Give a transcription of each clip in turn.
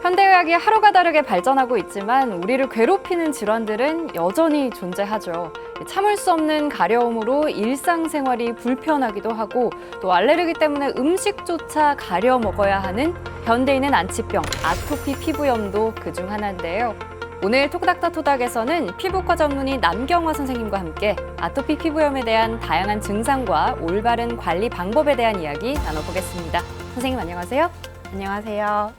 현대의학이 하루가 다르게 발전하고 있지만 우리를 괴롭히는 질환들은 여전히 존재하죠. 참을 수 없는 가려움으로 일상생활이 불편하기도 하고 또 알레르기 때문에 음식조차 가려 먹어야 하는 현대인의 난치병, 아토피 피부염도 그중 하나인데요. 오늘 톡닥터 토닥에서는 피부과 전문의 남경화 선생님과 함께 아토피 피부염에 대한 다양한 증상과 올바른 관리 방법에 대한 이야기 나눠보겠습니다. 선생님 안녕하세요. 안녕하세요.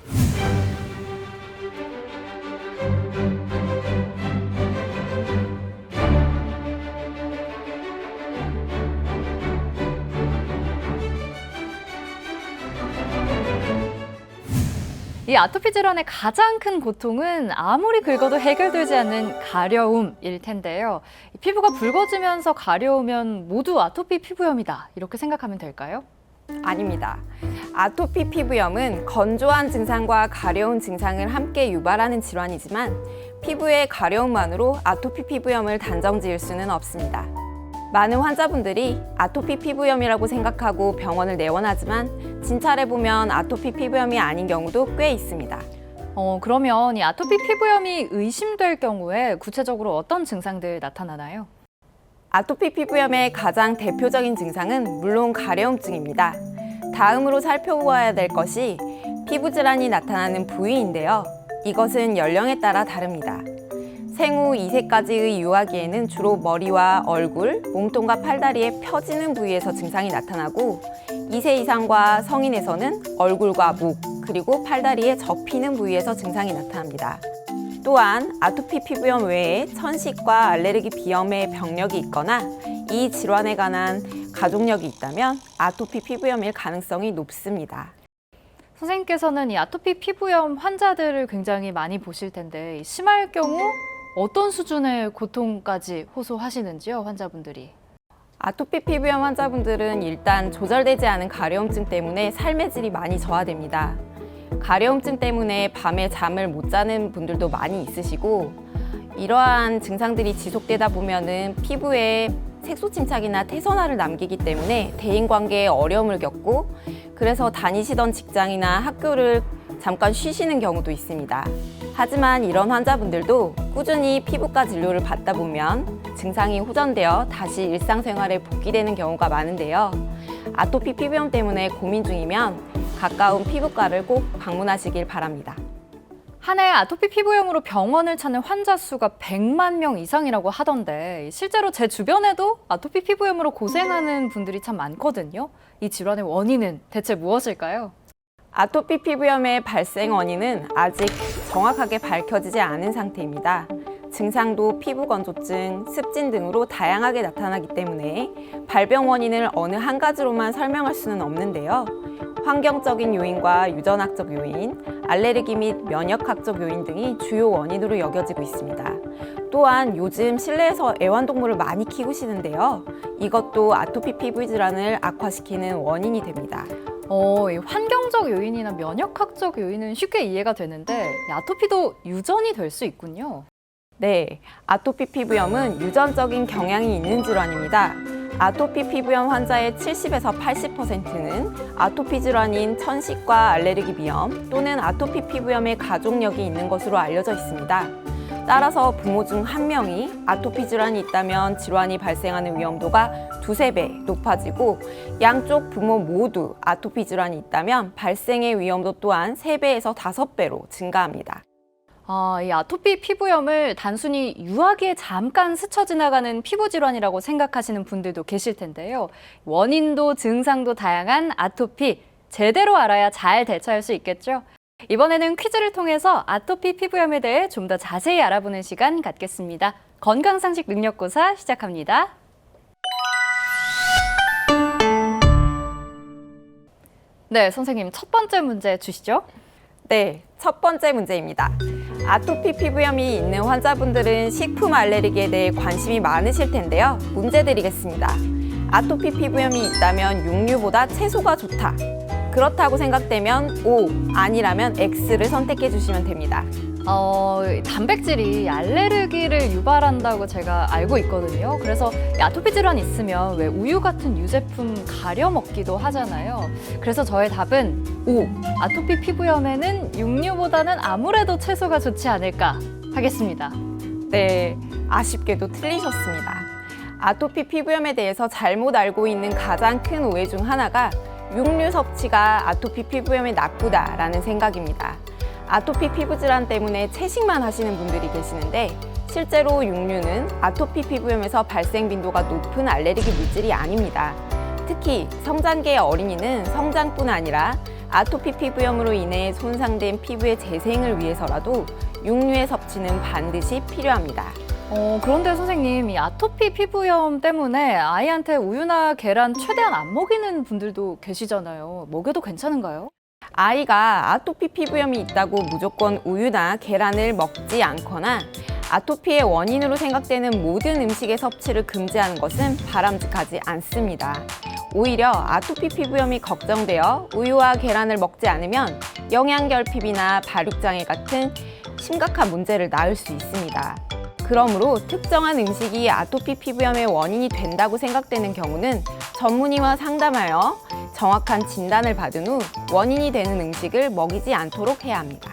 이 아토피 질환의 가장 큰 고통은 아무리 긁어도 해결되지 않는 가려움일 텐데요. 피부가 붉어지면서 가려우면 모두 아토피 피부염이다 이렇게 생각하면 될까요? 아닙니다. 아토피 피부염은 건조한 증상과 가려운 증상을 함께 유발하는 질환이지만 피부의 가려움만으로 아토피 피부염을 단정 지을 수는 없습니다. 많은 환자분들이 아토피 피부염이라고 생각하고 병원을 내원하지만 진찰해 보면 아토피 피부염이 아닌 경우도 꽤 있습니다. 그러면 이 아토피 피부염이 의심될 경우에 구체적으로 어떤 증상들 나타나나요? 아토피 피부염의 가장 대표적인 증상은 물론 가려움증입니다. 다음으로 살펴보아야 될 것이 피부 질환이 나타나는 부위인데요. 이것은 연령에 따라 다릅니다. 생후 2세까지의 유아기에는 주로 머리와 얼굴, 몸통과 팔다리의 펴지는 부위에서 증상이 나타나고 2세 이상과 성인에서는 얼굴과 목, 그리고 팔다리에 접히는 부위에서 증상이 나타납니다. 또한 아토피 피부염 외에 천식과 알레르기 비염의 병력이 있거나 이 질환에 관한 가족력이 있다면 아토피 피부염일 가능성이 높습니다. 선생님께서는 이 아토피 피부염 환자들을 굉장히 많이 보실 텐데 심할 경우 어떤 수준의 고통까지 호소하시는지요, 환자분들이? 아토피 피부염 환자분들은 일단 조절되지 않은 가려움증 때문에 삶의 질이 많이 저하됩니다. 가려움증 때문에 밤에 잠을 못 자는 분들도 많이 있으시고 이러한 증상들이 지속되다 보면은 피부에 색소 침착이나 태선화를 남기기 때문에 대인관계에 어려움을 겪고 그래서 다니시던 직장이나 학교를 잠깐 쉬시는 경우도 있습니다. 하지만 이런 환자분들도 꾸준히 피부과 진료를 받다 보면 증상이 호전되어 다시 일상생활에 복귀되는 경우가 많은데요. 아토피 피부염 때문에 고민 중이면 가까운 피부과를 꼭 방문하시길 바랍니다. 한 해 아토피 피부염으로 병원을 찾는 환자 수가 100만 명 이상이라고 하던데 실제로 제 주변에도 아토피 피부염으로 고생하는 분들이 참 많거든요. 이 질환의 원인은 대체 무엇일까요? 아토피 피부염의 발생 원인은 아직 정확하게 밝혀지지 않은 상태입니다. 증상도 피부 건조증, 습진 등으로 다양하게 나타나기 때문에 발병 원인을 어느 한 가지로만 설명할 수는 없는데요. 환경적인 요인과 유전학적 요인, 알레르기 및 면역학적 요인 등이 주요 원인으로 여겨지고 있습니다. 또한 요즘 실내에서 애완동물을 많이 키우시는데요. 이것도 아토피 피부 질환을 악화시키는 원인이 됩니다. 이 환경적 요인이나 면역학적 요인은 쉽게 이해가 되는데 아토피도 유전이 될 수 있군요. 네, 아토피 피부염은 유전적인 경향이 있는 질환입니다. 아토피 피부염 환자의 70에서 80%는 아토피 질환인 천식과 알레르기 비염 또는 아토피 피부염의 가족력이 있는 것으로 알려져 있습니다. 따라서 부모 중 한 명이 아토피 질환이 있다면 질환이 발생하는 위험도가 두세 배 높아지고 양쪽 부모 모두 아토피 질환이 있다면 발생의 위험도 또한 3배에서 5배로 증가합니다. 이 아토피 피부염을 단순히 유아기에 잠깐 스쳐 지나가는 피부 질환이라고 생각하시는 분들도 계실 텐데요. 원인도 증상도 다양한 아토피, 제대로 알아야 잘 대처할 수 있겠죠? 이번에는 퀴즈를 통해서 아토피 피부염에 대해 좀 더 자세히 알아보는 시간 갖겠습니다. 건강상식 능력고사 시작합니다. 네, 선생님 첫 번째 문제 주시죠. 네, 첫 번째 문제입니다. 아토피 피부염이 있는 환자분들은 식품 알레르기에 대해 관심이 많으실 텐데요. 문제 드리겠습니다. 아토피 피부염이 있다면 육류보다 채소가 좋다. 그렇다고 생각되면 O, 아니라면 X를 선택해 주시면 됩니다. 단백질이 알레르기를 유발한다고 제가 알고 있거든요. 그래서 아토피 질환 있으면 왜 우유 같은 유제품 가려 먹기도 하잖아요. 그래서 저의 답은 O, 아토피 피부염에는 육류보다는 아무래도 채소가 좋지 않을까 하겠습니다. 네, 아쉽게도 틀리셨습니다. 아토피 피부염에 대해서 잘못 알고 있는 가장 큰 오해 중 하나가 육류 섭취가 아토피 피부염에 나쁘다라는 생각입니다. 아토피 피부 질환 때문에 채식만 하시는 분들이 계시는데 실제로 육류는 아토피 피부염에서 발생 빈도가 높은 알레르기 물질이 아닙니다. 특히 성장기의 어린이는 성장뿐 아니라 아토피 피부염으로 인해 손상된 피부의 재생을 위해서라도 육류의 섭취는 반드시 필요합니다. 그런데 선생님, 이 아토피 피부염 때문에 아이한테 우유나 계란 최대한 안 먹이는 분들도 계시잖아요. 먹여도 괜찮은가요? 아이가 아토피 피부염이 있다고 무조건 우유나 계란을 먹지 않거나 아토피의 원인으로 생각되는 모든 음식의 섭취를 금지하는 것은 바람직하지 않습니다. 오히려 아토피 피부염이 걱정되어 우유와 계란을 먹지 않으면 영양결핍이나 발육장애 같은 심각한 문제를 낳을 수 있습니다. 그러므로 특정한 음식이 아토피 피부염의 원인이 된다고 생각되는 경우는 전문의와 상담하여 정확한 진단을 받은 후 원인이 되는 음식을 먹이지 않도록 해야 합니다.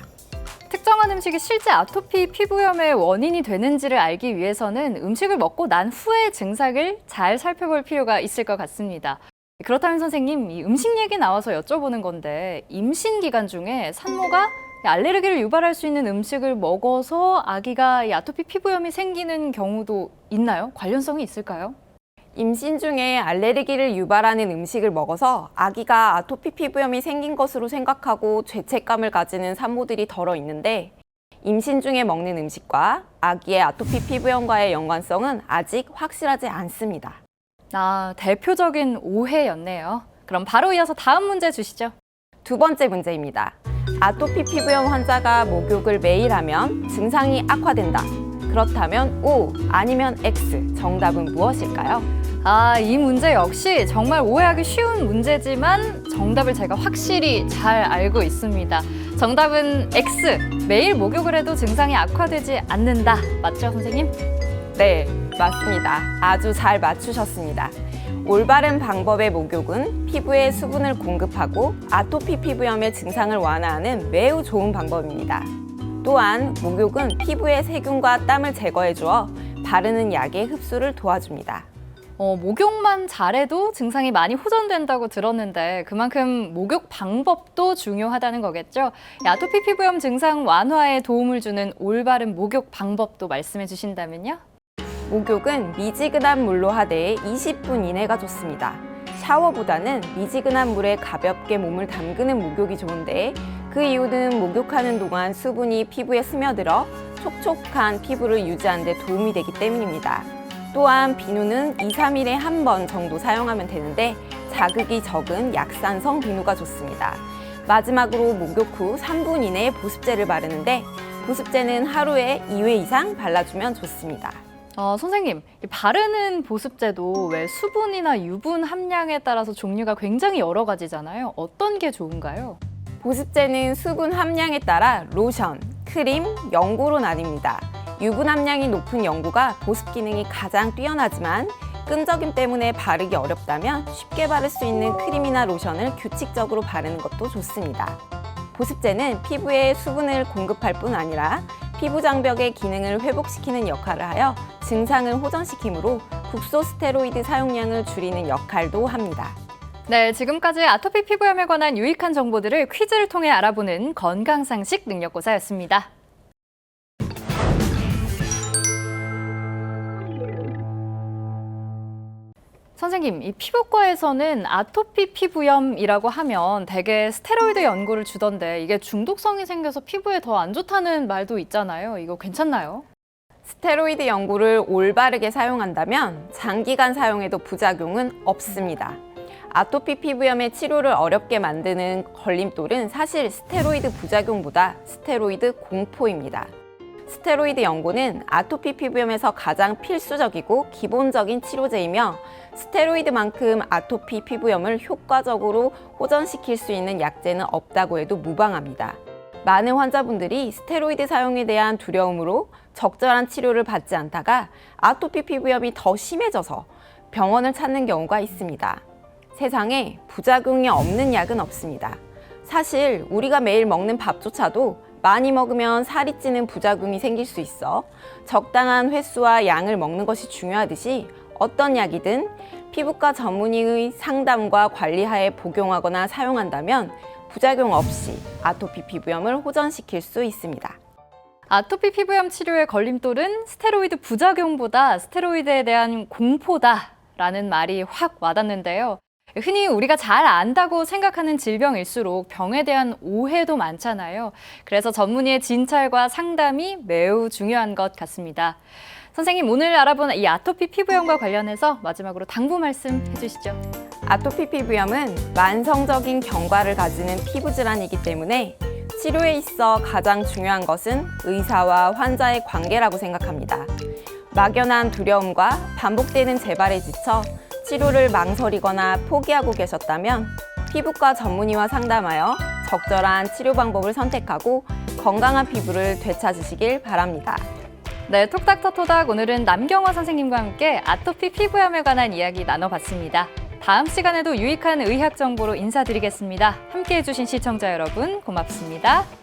특정한 음식이 실제 아토피 피부염의 원인이 되는지를 알기 위해서는 음식을 먹고 난 후의 증상을 잘 살펴볼 필요가 있을 것 같습니다. 그렇다면 선생님, 이 음식 얘기 나와서 여쭤보는 건데 임신 기간 중에 산모가 알레르기를 유발할 수 있는 음식을 먹어서 아기가 이 아토피 피부염이 생기는 경우도 있나요? 관련성이 있을까요? 임신 중에 알레르기를 유발하는 음식을 먹어서 아기가 아토피 피부염이 생긴 것으로 생각하고 죄책감을 가지는 산모들이 덜어 있는데 임신 중에 먹는 음식과 아기의 아토피 피부염과의 연관성은 아직 확실하지 않습니다. 대표적인 오해였네요. 그럼 바로 이어서 다음 문제 주시죠. 두 번째 문제입니다. 아토피 피부염 환자가 목욕을 매일 하면 증상이 악화된다. 그렇다면 O 아니면 X, 정답은 무엇일까요? 이 문제 역시 정말 오해하기 쉬운 문제지만 정답을 제가 확실히 잘 알고 있습니다. 정답은 X, 매일 목욕을 해도 증상이 악화되지 않는다. 맞죠, 선생님? 네, 맞습니다. 아주 잘 맞추셨습니다. 올바른 방법의 목욕은 피부에 수분을 공급하고 아토피 피부염의 증상을 완화하는 매우 좋은 방법입니다. 또한 목욕은 피부의 세균과 땀을 제거해 주어 바르는 약의 흡수를 도와줍니다. 목욕만 잘해도 증상이 많이 호전된다고 들었는데 그만큼 목욕 방법도 중요하다는 거겠죠? 아토피 피부염 증상 완화에 도움을 주는 올바른 목욕 방법도 말씀해 주신다면요? 목욕은 미지근한 물로 하되 20분 이내가 좋습니다. 샤워보다는 미지근한 물에 가볍게 몸을 담그는 목욕이 좋은데 그 이유는 목욕하는 동안 수분이 피부에 스며들어 촉촉한 피부를 유지하는 데 도움이 되기 때문입니다. 또한 비누는 2, 3일에 한 번 정도 사용하면 되는데 자극이 적은 약산성 비누가 좋습니다. 마지막으로 목욕 후 3분 이내에 보습제를 바르는데 보습제는 하루에 2회 이상 발라주면 좋습니다. 선생님, 바르는 보습제도 왜 수분이나 유분 함량에 따라서 종류가 굉장히 여러 가지잖아요. 어떤 게 좋은가요? 보습제는 수분 함량에 따라 로션, 크림, 연고로 나뉩니다. 유분 함량이 높은 연고가 보습 기능이 가장 뛰어나지만 끈적임 때문에 바르기 어렵다면 쉽게 바를 수 있는 크림이나 로션을 규칙적으로 바르는 것도 좋습니다. 보습제는 피부에 수분을 공급할 뿐 아니라 피부 장벽의 기능을 회복시키는 역할을 하여 증상을 호전시키므로 국소 스테로이드 사용량을 줄이는 역할도 합니다. 네, 지금까지 아토피 피부염에 관한 유익한 정보들을 퀴즈를 통해 알아보는 건강상식 능력고사였습니다. 선생님, 이 피부과에서는 아토피 피부염이라고 하면 대개 스테로이드 연고를 주던데 이게 중독성이 생겨서 피부에 더 안 좋다는 말도 있잖아요. 이거 괜찮나요? 스테로이드 연고를 올바르게 사용한다면 장기간 사용해도 부작용은 없습니다. 아토피 피부염의 치료를 어렵게 만드는 걸림돌은 사실 스테로이드 부작용보다 스테로이드 공포입니다. 스테로이드 연고는 아토피 피부염에서 가장 필수적이고 기본적인 치료제이며 스테로이드만큼 아토피 피부염을 효과적으로 호전시킬 수 있는 약제는 없다고 해도 무방합니다. 많은 환자분들이 스테로이드 사용에 대한 두려움으로 적절한 치료를 받지 않다가 아토피 피부염이 더 심해져서 병원을 찾는 경우가 있습니다. 세상에 부작용이 없는 약은 없습니다. 사실 우리가 매일 먹는 밥조차도 많이 먹으면 살이 찌는 부작용이 생길 수 있어 적당한 횟수와 양을 먹는 것이 중요하듯이 어떤 약이든 피부과 전문의의 상담과 관리하에 복용하거나 사용한다면 부작용 없이 아토피 피부염을 호전시킬 수 있습니다. 아토피 피부염 치료의 걸림돌은 스테로이드 부작용보다 스테로이드에 대한 공포다라는 말이 확 와닿는데요. 흔히 우리가 잘 안다고 생각하는 질병일수록 병에 대한 오해도 많잖아요. 그래서 전문의의 진찰과 상담이 매우 중요한 것 같습니다. 선생님, 오늘 알아본 이 아토피 피부염과 관련해서 마지막으로 당부 말씀 해주시죠. 아토피 피부염은 만성적인 경과를 가지는 피부 질환이기 때문에 치료에 있어 가장 중요한 것은 의사와 환자의 관계라고 생각합니다. 막연한 두려움과 반복되는 재발에 지쳐 치료를 망설이거나 포기하고 계셨다면 피부과 전문의와 상담하여 적절한 치료 방법을 선택하고 건강한 피부를 되찾으시길 바랍니다. 네, 톡닥터토닥 오늘은 남경화 선생님과 함께 아토피 피부염에 관한 이야기 나눠봤습니다. 다음 시간에도 유익한 의학 정보로 인사드리겠습니다. 함께해 주신 시청자 여러분 고맙습니다.